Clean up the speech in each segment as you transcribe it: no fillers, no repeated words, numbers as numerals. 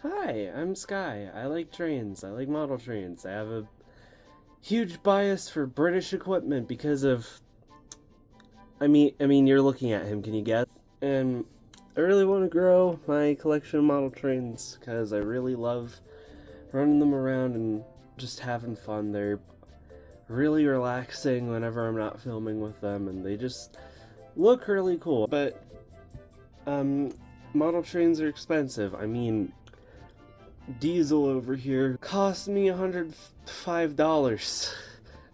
Hi, I'm Sky. I like trains. I like model trains. I have a huge bias for British equipment because of I mean you're looking at him, can you guess? And I really want to grow my collection of model trains cuz I really love running them around and just having fun. They're really relaxing whenever I'm not filming with them and they just look really cool. But model trains are expensive. I mean, Diesel over here cost me $105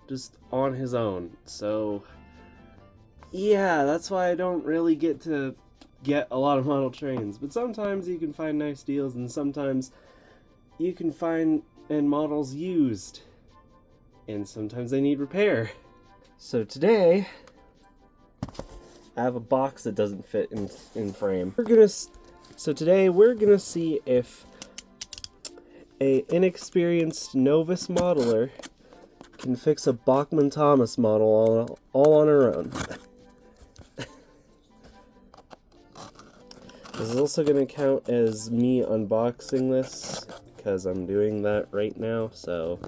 just on his own. So yeah, that's why I don't really get to get a lot of model trains. But sometimes you can find nice deals, and sometimes you can find models used, and sometimes they need repair. So today I have a box that doesn't fit in frame. So today we're gonna see if a inexperienced novice modeler can fix a Bachmann Thomas model all on her own. This is also going to count as me unboxing this, because I'm doing that right now, so...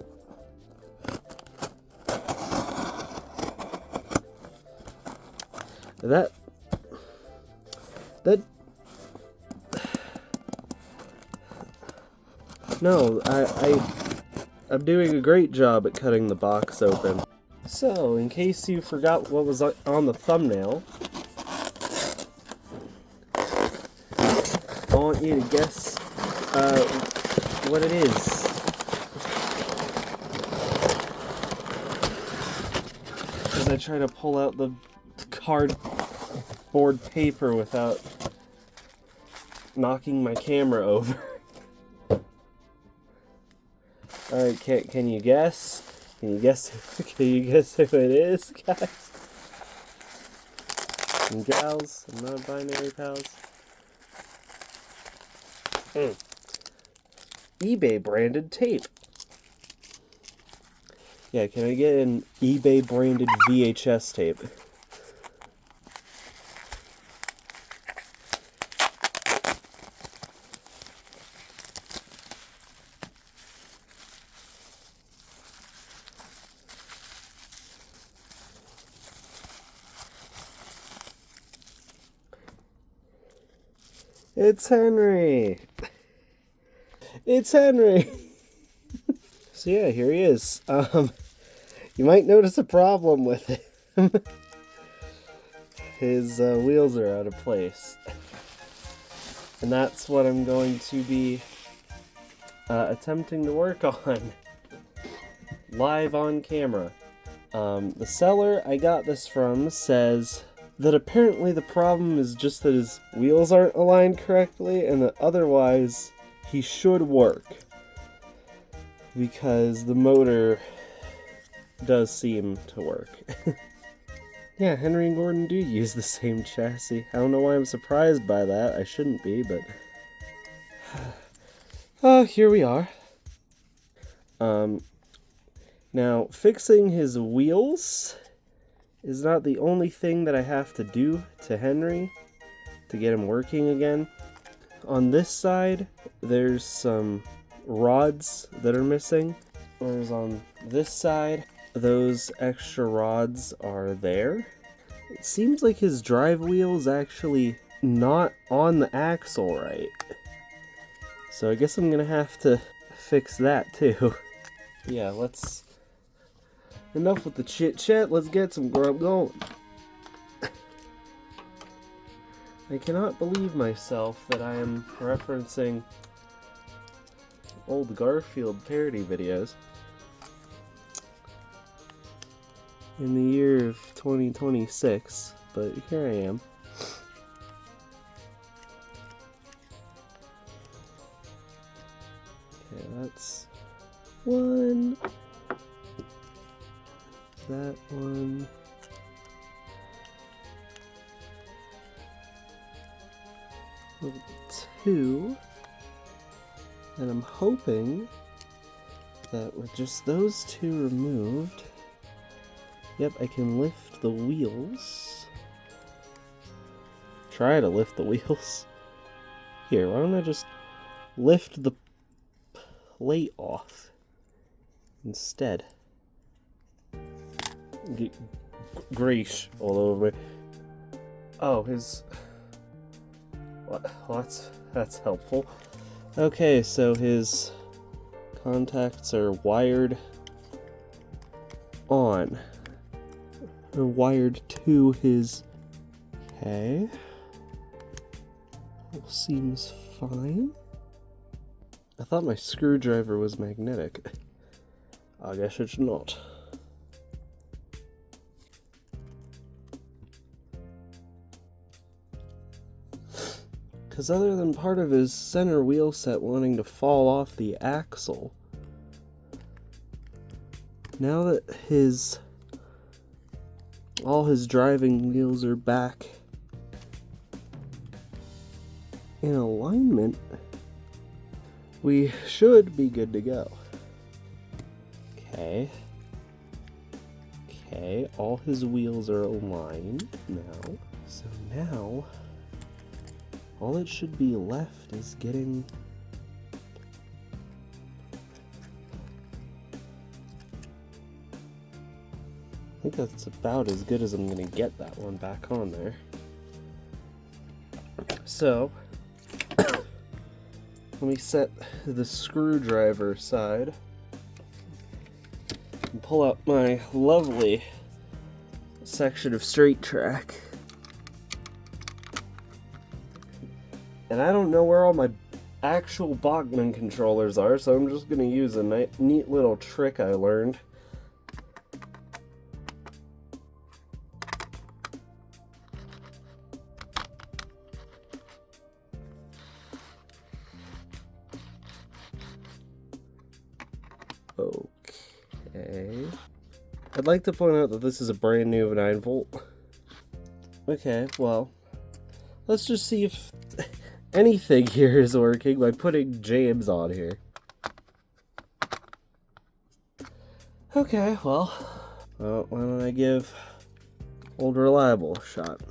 No, I'm doing a great job at cutting the box open. So, in case you forgot what was on the thumbnail, I want you to guess what it is. As I try to pull out the cardboard paper without knocking my camera over. Alright, can you guess? Can you guess who it is, guys? And gals, and non-binary pals. eBay branded tape. Yeah, can I get an eBay branded VHS tape? It's Henry! It's Henry! So yeah, here he is. You might notice a problem with him. His wheels are out of place. And that's what I'm going to be attempting to work on. Live on camera. The seller I got this from says that apparently the problem is just that his wheels aren't aligned correctly and that otherwise he should work. Because the motor does seem to work. Yeah, Henry and Gordon do use the same chassis. I don't know why I'm surprised by that. I shouldn't be, but... oh, here we are. Now, fixing his wheels is not the only thing that I have to do to Henry to get him working again. On this side, there's some rods that are missing, whereas on this side, those extra rods are there. It seems like his drive wheel is actually not on the axle right. So I guess I'm gonna have to fix that too. Yeah, enough with the chit chat, let's get some grub going. I cannot believe myself that I am referencing old Garfield parody videos in the year of 2026, but here I am. Okay, that's one. That one. Two. And I'm hoping that with just those two removed, yep, I can lift the wheels. Try to lift the wheels. Here, why don't I just lift the plate off instead. Grease all over me. Oh, his... Well, that's helpful. Okay, so his contacts are wired on. Or wired to his... Okay. All seems fine. I thought my screwdriver was magnetic. I guess it's not. Because other than part of his center wheel set wanting to fall off the axle, now that all his driving wheels are back in alignment, we should be good to go. Okay, all his wheels are aligned now. So now, all that should be left is getting... I think that's about as good as I'm going to get that one back on there. So, let me set the screwdriver aside and pull out my lovely section of straight track. And I don't know where all my actual Bachmann controllers are, so I'm just going to use a neat little trick I learned. Okay. I'd like to point out that this is a brand new 9-volt. Okay, well, let's just see if anything here is working by putting James on here. Okay, well, why don't I give Old Reliable a shot?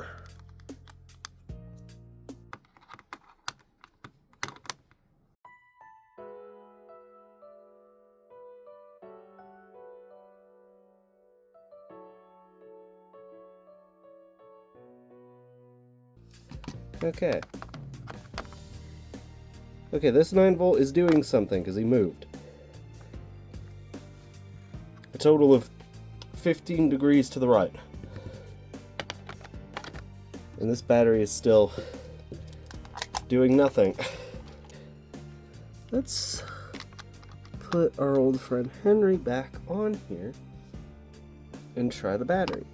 Okay. Okay, this 9-volt is doing something because he moved. A total of 15 degrees to the right. And this battery is still doing nothing. Let's put our old friend Henry back on here and try the battery.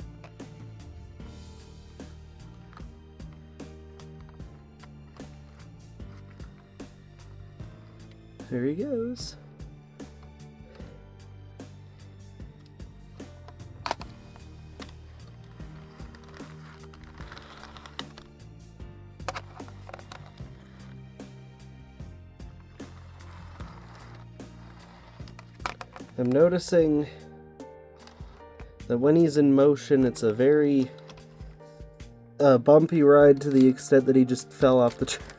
There he goes. I'm noticing that when he's in motion, it's a very bumpy ride to the extent that he just fell off the track.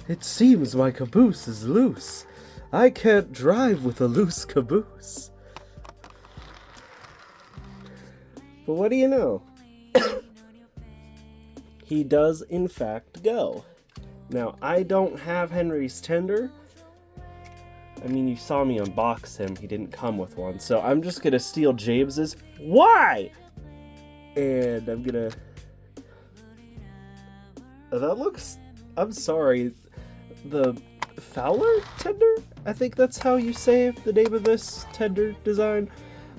It seems my caboose is loose. I can't drive with a loose caboose. But what do you know? He does, in fact, go. Now, I don't have Henry's tender. I mean, you saw me unbox him. He didn't come with one. So I'm just going to steal James's. Why? And I'm going to... That looks... I'm sorry. The Fowler tender? I think that's how you say the name of this tender design.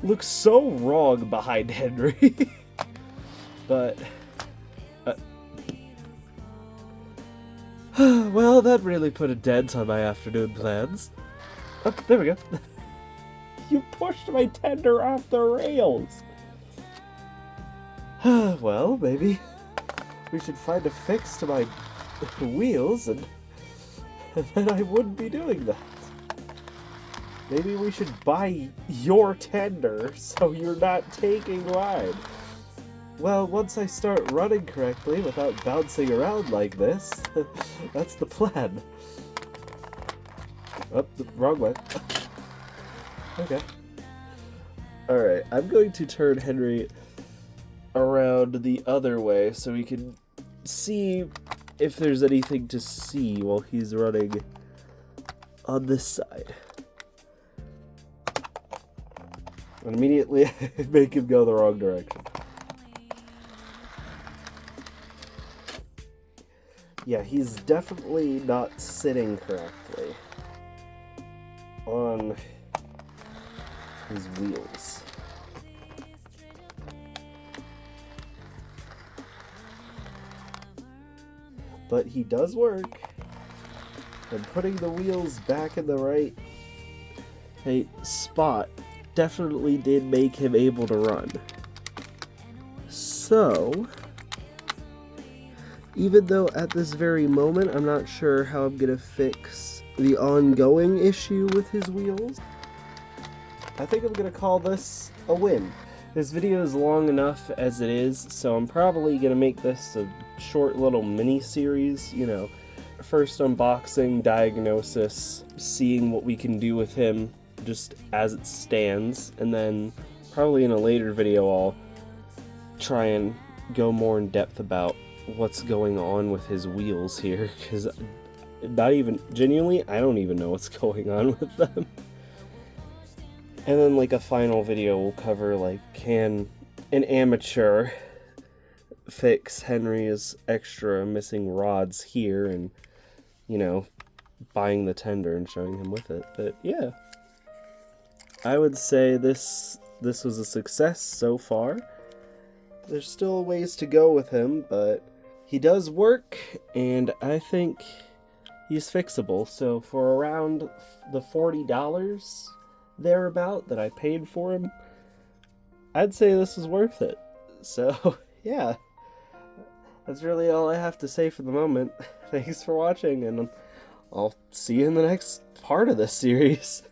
Looks so wrong behind Henry. But... well, that really put a dent on my afternoon plans. Oh, there we go. You pushed my tender off the rails. Well, maybe we should find a fix to my wheels, and then I wouldn't be doing that. Maybe we should buy your tender so you're not taking mine. Well, once I start running correctly without bouncing around like this, that's the plan. Oh, the wrong way. Okay. Alright, I'm going to turn Henry around the other way so we can see if there's anything to see while he's running on this side. And immediately make him go the wrong direction. Yeah, he's definitely not sitting correctly on his wheels. But he does work, and putting the wheels back in the right spot definitely did make him able to run. So, even though at this very moment I'm not sure how I'm gonna fix the ongoing issue with his wheels, I think I'm gonna call this a win. This video is long enough as it is, so I'm probably gonna make this a short little mini-series, you know, first unboxing, diagnosis, seeing what we can do with him just as it stands, and then probably in a later video I'll try and go more in depth about what's going on with his wheels here, because genuinely, I don't even know what's going on with them. And then like a final video will cover like, can an amateur fix Henry's extra missing rods here, and, you know, buying the tender and showing him with it. But yeah, I would say this was a success so far. There's still ways to go with him, but he does work, and I think he's fixable. So for around the $40 thereabout that I paid for him, I'd say this is worth it. So yeah, that's really all I have to say for the moment. Thanks for watching, and I'll see you in the next part of this series.